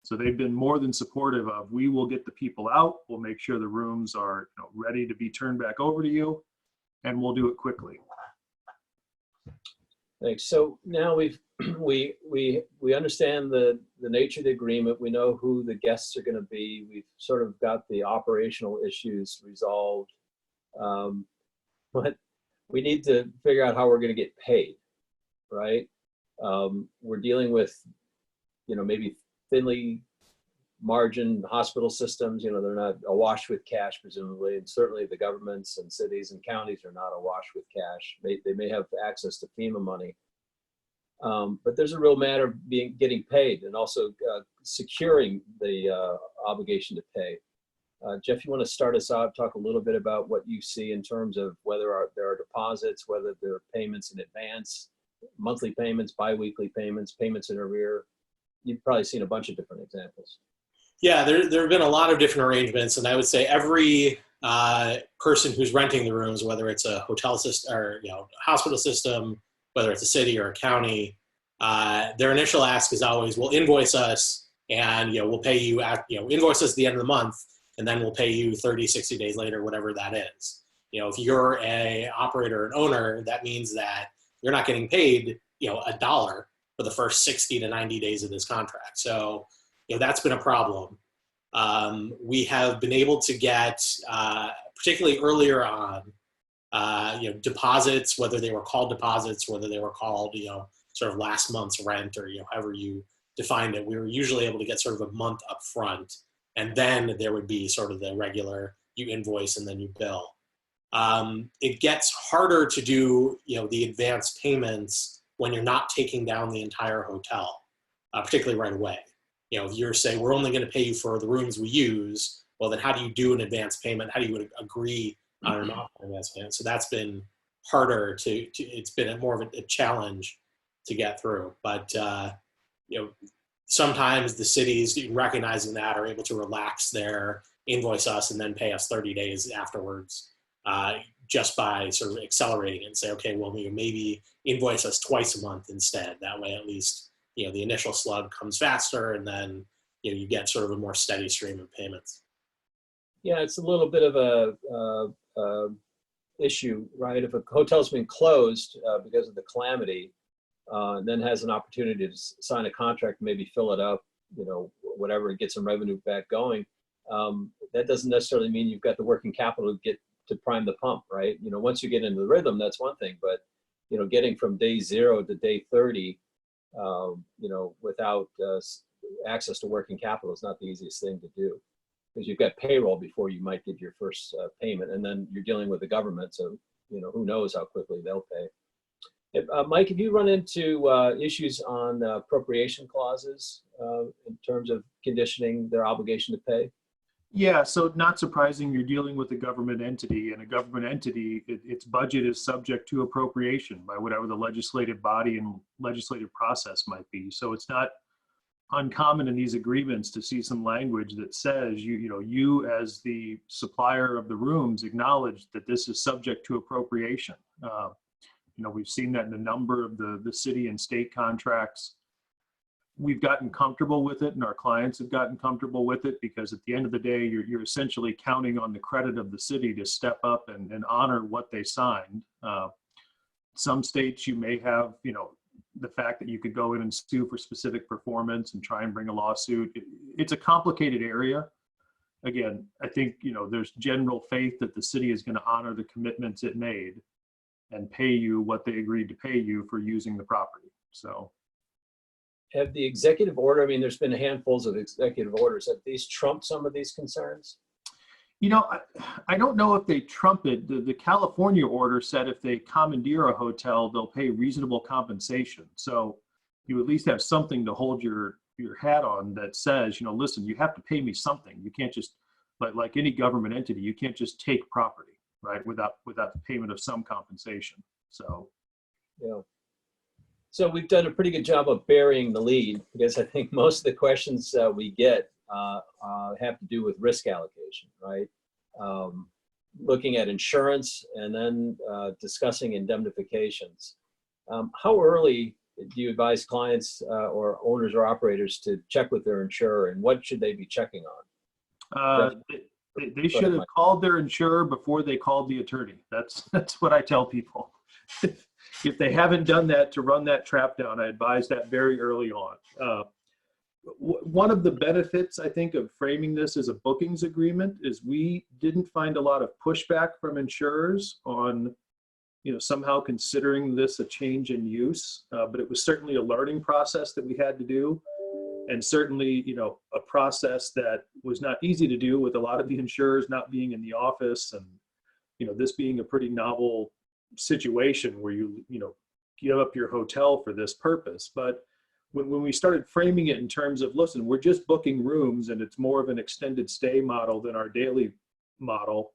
So they've been more than supportive of, we will get the people out, we'll make sure the rooms are ready to be turned back over to you, and we'll do it quickly. Thanks. So now we understand the nature of the agreement. We know who the guests are going to be. We've sort of got the operational issues resolved, but we need to figure out how we're going to get paid, right? We're dealing with, maybe thinly margined hospital systems. They're not awash with cash, presumably, and certainly the governments and cities and counties are not awash with cash. They may have access to FEMA money, but there's a real matter of getting paid and also securing the obligation to pay. Jeff, you want to start us out, talk a little bit about what you see in terms of whether there are deposits, whether there are payments in advance, monthly payments, biweekly payments, payments in arrear. You've probably seen a bunch of different examples. Yeah, there have been a lot of different arrangements, and I would say every person who's renting the rooms, whether it's a hotel system or hospital system, whether it's a city or a county, their initial ask is always, "Well, invoice us, and we'll pay you at invoice us at the end of the month, and then we'll pay you 30, 60 days later, whatever that is." If you're a operator and owner, that means that you're not getting paid $1 for the first 60 to 90 days of this contract. So that's been a problem. We have been able to get, particularly earlier on, deposits, whether they were called deposits, whether they were called, sort of last month's rent, or however you defined it. We were usually able to get sort of a month up front, and then there would be sort of the regular, you invoice and then you bill. It gets harder to do, the advance payments when you're not taking down the entire hotel, particularly right away. If you're saying, we're only going to pay you for the rooms we use, well, then how do you do an advance payment? How do you agree on an advance payment? So that's been harder it's been more of a challenge to get through. But, sometimes the cities, recognizing that, are able to relax their invoice us and then pay us 30 days afterwards, just by sort of accelerating it and say, okay, well, maybe invoice us twice a month instead. That way, at least, the initial slug comes faster, and then, you get sort of a more steady stream of payments. Yeah, it's a little bit of a issue, right? If a hotel's been closed because of the calamity, and then has an opportunity to sign a contract, maybe fill it up, whatever, and get some revenue back going, that doesn't necessarily mean you've got the working capital to prime the pump, right? Once you get into the rhythm, that's one thing, but getting from day 0 to day 30, without access to working capital is not the easiest thing to do, because you've got payroll before you might get your first payment, and then you're dealing with the government, so who knows how quickly they'll pay. Mike, have you run into issues on appropriation clauses in terms of conditioning their obligation to pay? Yeah, so not surprising, you're dealing with a government entity, and a government entity, its budget is subject to appropriation by whatever the legislative body and legislative process might be. So it's not uncommon in these agreements to see some language that says, you as the supplier of the rooms acknowledge that this is subject to appropriation. We've seen that in a number of the city and state contracts. We've gotten comfortable with it, and our clients have gotten comfortable with it, because at the end of the day, you're essentially counting on the credit of the city to step up and honor what they signed. Some states you may have, the fact that you could go in and sue for specific performance and try and bring a lawsuit. It's a complicated area. Again, I think, there's general faith that the city is going to honor the commitments it made and pay you what they agreed to pay you for using the property. So. Have the executive order, I mean, there's been handfuls of executive orders. Have these trumped some of these concerns? I don't know if they trump it. The California order said if they commandeer a hotel, they'll pay reasonable compensation. So you at least have something to hold your hat on that says, listen, you have to pay me something. You can't just, like any government entity, you can't just take property, right, without the payment of some compensation. So. Yeah. So we've done a pretty good job of burying the lead, because I think most of the questions we get have to do with risk allocation, right? Looking at insurance and then discussing indemnifications. How early do you advise clients or owners or operators to check with their insurer, and what should they be checking on? They should have called their insurer before they called the attorney. That's what I tell people. If they haven't done that, to run that trap down, I advise that very early on. One of the benefits, I think, of framing this as a bookings agreement is we didn't find a lot of pushback from insurers on, somehow considering this a change in use, but it was certainly a learning process that we had to do. And certainly, a process that was not easy to do, with a lot of the insurers not being in the office, and, this being a pretty novel situation where you give up your hotel for this purpose. But when we started framing it in terms of, listen, we're just booking rooms and it's more of an extended stay model than our daily model.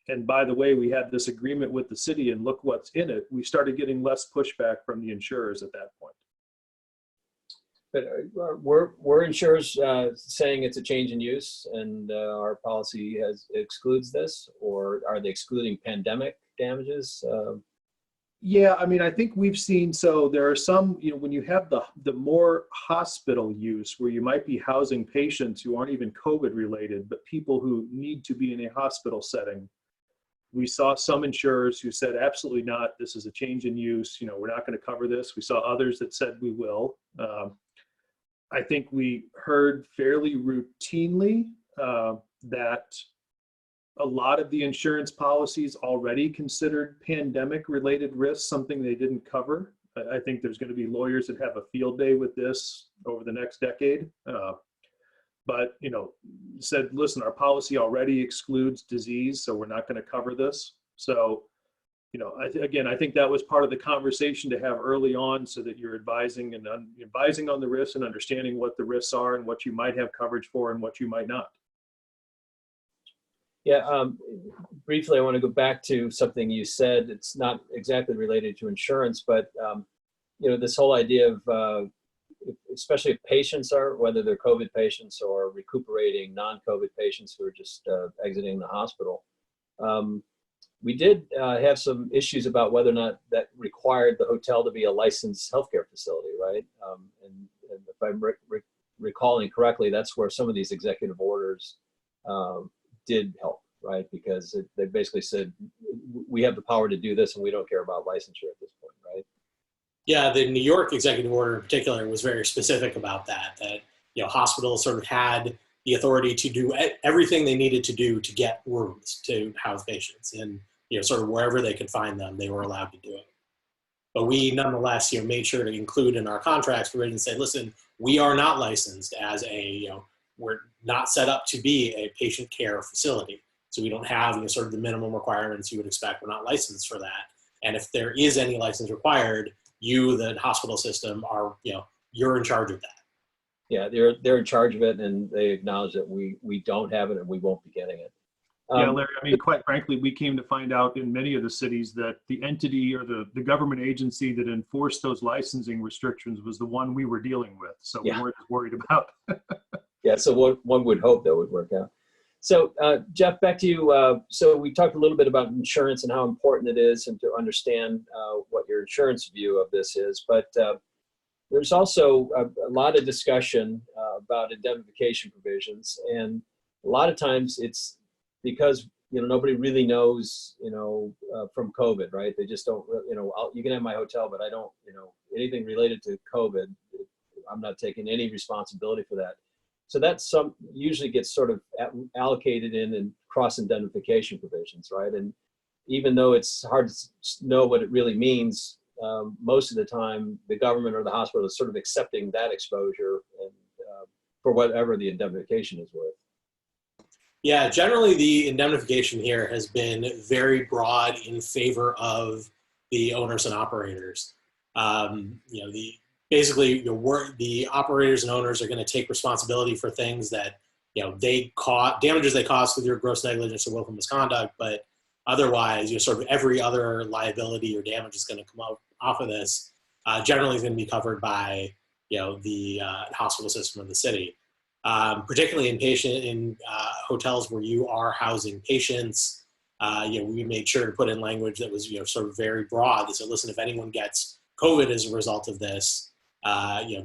And by the way, we had this agreement with the city and look what's in it. We started getting less pushback from the insurers at that point. But were insurers saying it's a change in use and our policy excludes this, or are they excluding pandemic damages? Yeah, I mean, I think we've seen, so there are some, when you have the more hospital use, where you might be housing patients who aren't even COVID related, but people who need to be in a hospital setting, we saw some insurers who said, absolutely not, this is a change in use, we're not going to cover this. We saw others that said we will. I think we heard fairly routinely that a lot of the insurance policies already considered pandemic related risks something they didn't cover. I think there's going to be lawyers that have a field day with this over the next decade. But, said, listen, our policy already excludes disease, so we're not going to cover this. So, again, I think that was part of the conversation to have early on, so that you're advising on the risks and understanding what the risks are and what you might have coverage for and what you might not. Yeah, briefly, I want to go back to something you said. It's not exactly related to insurance, but this whole idea of, especially if patients are, whether they're COVID patients or recuperating non-COVID patients who are just exiting the hospital. We did have some issues about whether or not that required the hotel to be a licensed healthcare facility, right? And if I'm recalling correctly, that's where some of these executive orders did help, right? Because they basically said, we have the power to do this and we don't care about licensure at this point, right? Yeah, the New York executive order in particular was very specific about that hospitals sort of had the authority to do everything they needed to do to get rooms to house patients, and sort of wherever they could find them, they were allowed to do it. But we nonetheless made sure to include in our contracts provision, say, listen, we are not licensed as we're not set up to be a patient care facility. So we don't have sort of the minimum requirements you would expect. We're not licensed for that. And if there is any license required, you, the hospital system, are, you're in charge of that. Yeah, they're in charge of it, and they acknowledge that we don't have it and we won't be getting it. Yeah, Larry, I mean, quite frankly, we came to find out in many of the cities that the entity or the government agency that enforced those licensing restrictions was the one we were dealing with. So we weren't worried about. Yeah, so one would hope that would work out. So, Jeff, back to you. So we talked a little bit about insurance and how important it is and to understand what your insurance view of this is. But there's also a lot of discussion about indemnification provisions. And a lot of times it's because, nobody really knows, from COVID, right? They just don't, you can have my hotel, but I don't, anything related to COVID, I'm not taking any responsibility for that. So that's usually gets sort of allocated in cross indemnification provisions, right? And even though it's hard to know what it really means, most of the time the government or the hospital is sort of accepting that exposure and for whatever the indemnification is worth. Yeah, generally the indemnification here has been very broad in favor of the owners and operators. Basically the operators and owners are going to take responsibility for things that damages they cause through their gross negligence or willful misconduct, but otherwise sort of every other liability or damage is going to come off of this generally is going to be covered by the hospital system of the city, particularly in hotels where you are housing patients. We made sure to put in language that was sort of very broad. They said, listen, if anyone gets COVID as a result of this,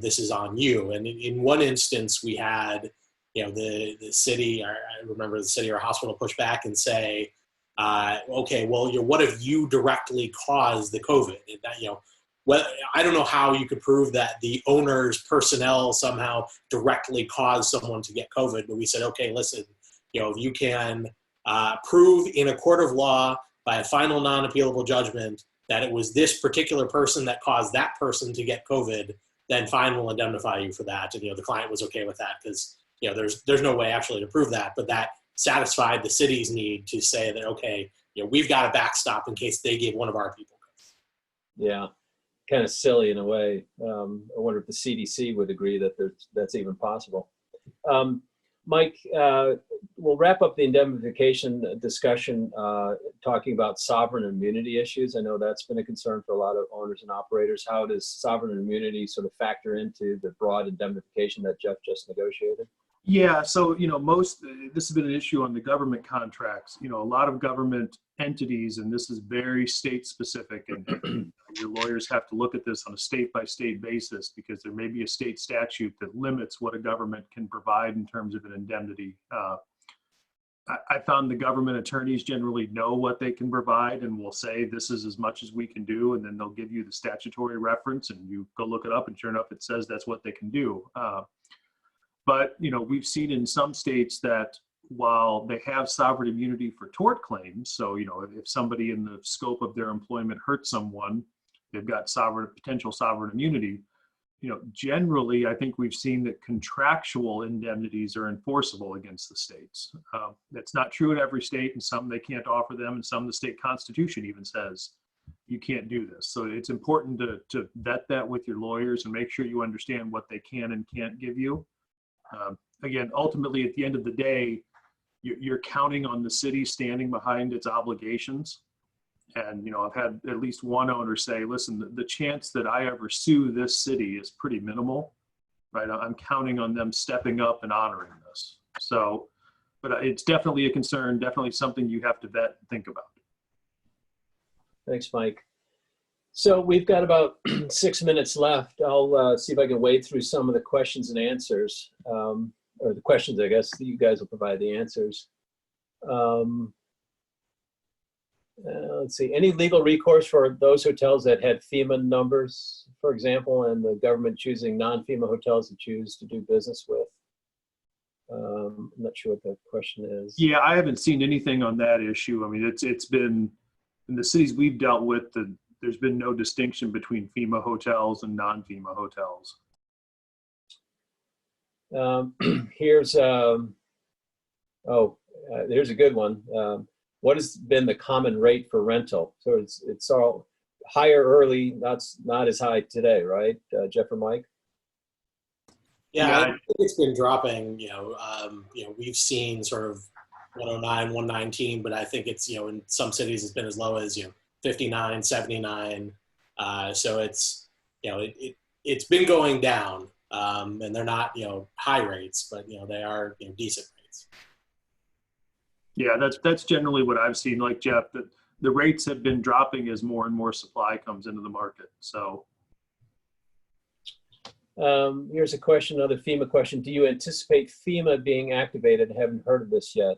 this is on you. And in one instance, we had, the city, or I remember the city or hospital push back and say, okay, well, what if you directly caused the COVID? And that, well, I don't know how you could prove that the owner's personnel somehow directly caused someone to get COVID, but we said, okay, listen, if you can prove in a court of law by a final non-appealable judgment that it was this particular person that caused that person to get COVID, then fine, we'll indemnify you for that. And, the client was okay with that because, there's no way actually to prove that, but that satisfied the city's need to say that, okay, we've got a backstop in case they give one of our people COVID. Yeah, kind of silly in a way. I wonder if the CDC would agree that that's even possible. Mike, we'll wrap up the indemnification discussion talking about sovereign immunity issues. I know that's been a concern for a lot of owners and operators. How does sovereign immunity sort of factor into the broad indemnification that Jeff just negotiated? Yeah, so this has been an issue on the government contracts. A lot of government entities, and this is very state specific, and your lawyers have to look at this on a state by state basis because there may be a state statute that limits what a government can provide in terms of an indemnity. I found the government attorneys generally know what they can provide and will say this is as much as we can do, and then they'll give you the statutory reference and you go look it up, and sure enough it says that's what they can do. But, we've seen in some states that while they have sovereign immunity for tort claims, so, if somebody in the scope of their employment hurts someone, they've got potential sovereign immunity. Generally, I think we've seen that contractual indemnities are enforceable against the states. That's not true in every state, and some they can't offer them, and some the state constitution even says you can't do this. So it's important to vet that with your lawyers and make sure you understand what they can and can't give you. Again, ultimately, at the end of the day, you're counting on the city standing behind its obligations. And, I've had at least one owner say, listen, the chance that I ever sue this city is pretty minimal, right? I'm counting on them stepping up and honoring this. So, but it's definitely a concern, definitely something you have to vet and think about. Thanks, Mike. So we've got about 6 minutes left. I'll see if I can wade through some of the questions and answers, or the questions, I guess. You guys will provide the answers. Let's see. Any legal recourse for those hotels that had FEMA numbers, for example, and the government choosing non-FEMA hotels to choose to do business with? I'm not sure what the question is. Yeah, I haven't seen anything on that issue. I mean, it's been, in the cities we've dealt with, there's been no distinction between FEMA hotels and non-FEMA hotels. Here's a good one. What has been the common rate for rental? So it's all higher early, not as high today, right, Jeff or Mike? Yeah, I think it's been dropping. We've seen sort of 109, 119, but I think it's in some cities it's been as low as 59, 79. So it's it's been going down, and they're not high rates, but they are decent rates. Yeah, that's generally what I've seen. Like Jeff, that the rates have been dropping as more and more supply comes into the market. So Here's a question, another FEMA question. Do you anticipate FEMA being activated? I haven't heard of this yet.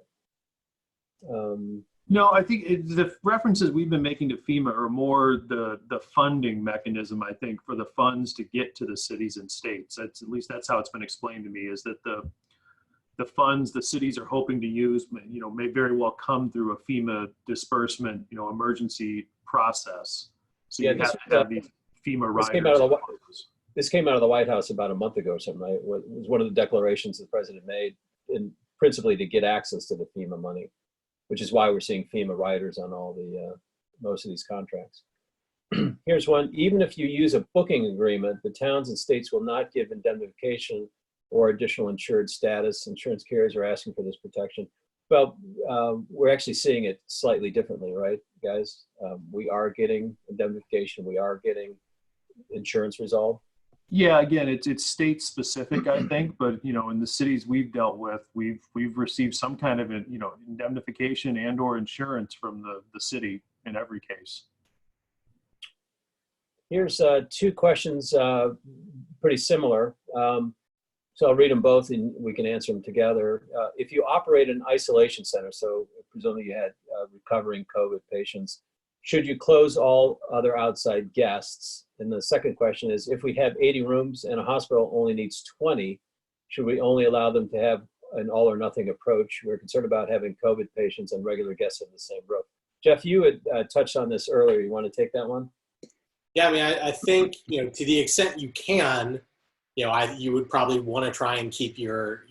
no, I think the references we've been making to FEMA are more the funding mechanism, I think, for the funds to get to the cities and states. That's, at least that's how it's been explained to me, is that the funds the cities are hoping to use, may very well come through a FEMA disbursement, emergency process. So Yeah, you have to have these FEMA riders. This came out of the White House about a month ago or something, right? It was one of the declarations the president made, and principally to get access to the FEMA money, which is why we're seeing FEMA riders on all the most of these contracts. Here's one. Even if you use a booking agreement, the towns and states will not give indemnification or additional insured status. Insurance carriers are asking for this protection. Well, we're actually seeing it slightly differently, right, guys? We are getting indemnification. We are getting insurance resolved. Yeah, again, it's state specific, I think, but in the cities we've dealt with, we've received some kind of indemnification and or insurance from the city in every case. Here's two questions, pretty similar. So I'll read them both and we can answer them together. If you operate an isolation center, so presumably you had recovering COVID patients, should you close all other outside guests? And the second question is, if we have 80 rooms and a hospital only needs 20, should we only allow them to have an all or nothing approach? We're concerned about having COVID patients and regular guests in the same room. Jeff, you had touched on this earlier. You want to take that one? Yeah, I mean, I think, to the extent you can, you would probably want to try and keep your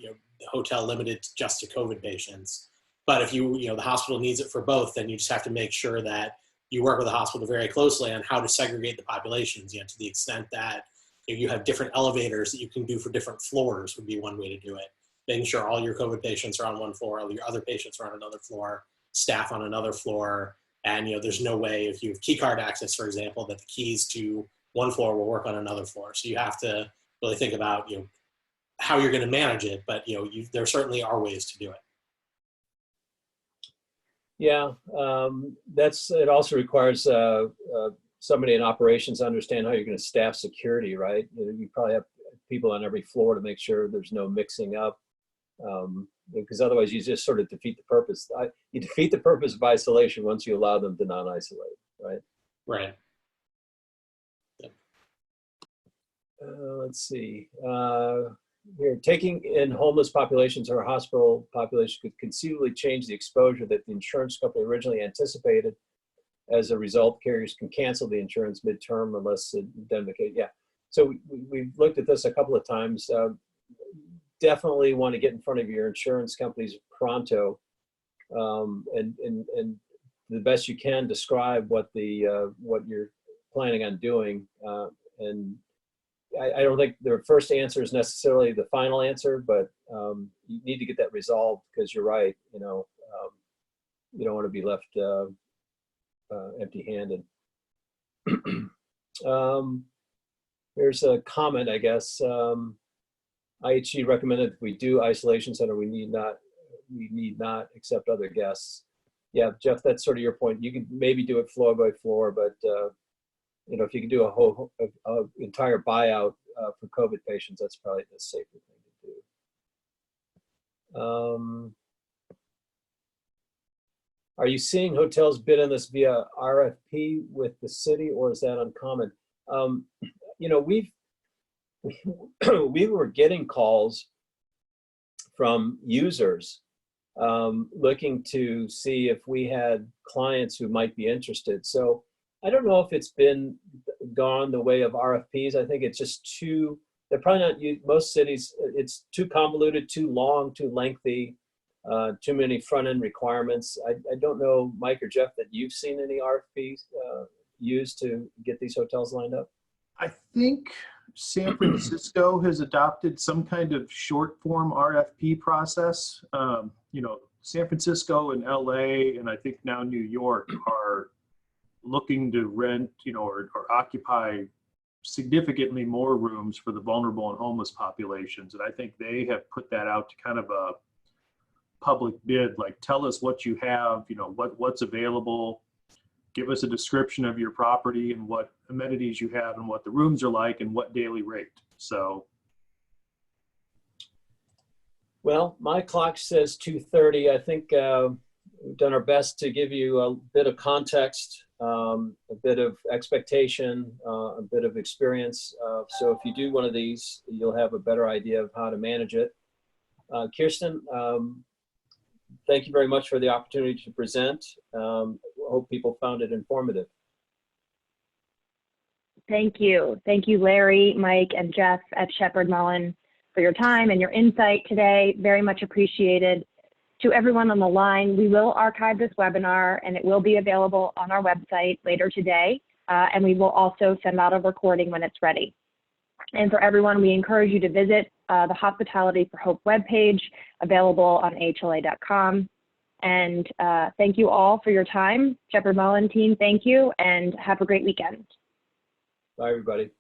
hotel limited just to COVID patients. But if the hospital needs it for both, then you just have to make sure that you work with the hospital very closely on how to segregate the populations, to the extent that you have different elevators that you can do for different floors would be one way to do it. Making sure all your COVID patients are on one floor, all your other patients are on another floor, staff on another floor. And, there's no way, if you have key card access, for example, that the keys to one floor will work on another floor. So you have to really think about, how you're going to manage it. But, there certainly are ways to do it. Yeah, it also requires somebody in operations to understand how you're going to staff security, right? You probably have people on every floor to make sure there's no mixing up, because otherwise you just sort of defeat the purpose. You defeat the purpose of isolation once you allow them to non-isolate, right? Right. Let's see. Here, taking in homeless populations or a hospital population could conceivably change the exposure that the insurance company originally anticipated. As a result, carriers can cancel the insurance midterm unless indemnification. Yeah. So we've looked at this a couple of times. Definitely want to get in front of your insurance companies pronto, and the best you can describe what you're planning on doing. And I don't think their first answer is necessarily the final answer, but you need to get that resolved, because you're right. You don't want to be left empty-handed. Here's a comment, I guess. IHG recommended if we do isolation center, we need not accept other guests. Yeah, Jeff, that's sort of your point. You can maybe do it floor by floor, but if you can do a entire buyout for COVID patients, that's probably the safer thing to do. Are you seeing hotels bid on this via RFP with the city, or is that uncommon? We were getting calls from users looking to see if we had clients who might be interested. So I don't know if it's gone the way of RFPs. I think it's just they're probably not, most cities, it's too convoluted, too long, too lengthy, too many front-end requirements. I don't know, Mike or Jeff, that you've seen any RFPs used to get these hotels lined up. I think San Francisco has adopted some kind of short form RFP process. San Francisco and LA, and I think now New York are looking to rent, or occupy significantly more rooms for the vulnerable and homeless populations. And I think they have put that out to kind of public bid, like tell us what you have, what's available, give us a description of your property and what amenities you have and what the rooms are like and what daily rate. So. Well, my clock says 2:30. I think we've done our best to give you a bit of context, a bit of expectation, a bit of experience. So if you do one of these, you'll have a better idea of how to manage it. Kirsten, thank you very much for the opportunity to present. Hope people found it informative. Thank you. Thank you, Larry, Mike, and Jeff at Sheppard Mullin for your time and your insight today. Very much appreciated. To everyone on the line, we will archive this webinar and it will be available on our website later today. And we will also send out a recording when it's ready. And for everyone, we encourage you to visit the Hospitality for Hope webpage, available on hla.com. And thank you all for your time. Sheppard Mullin team, thank you, and have a great weekend. Bye, everybody.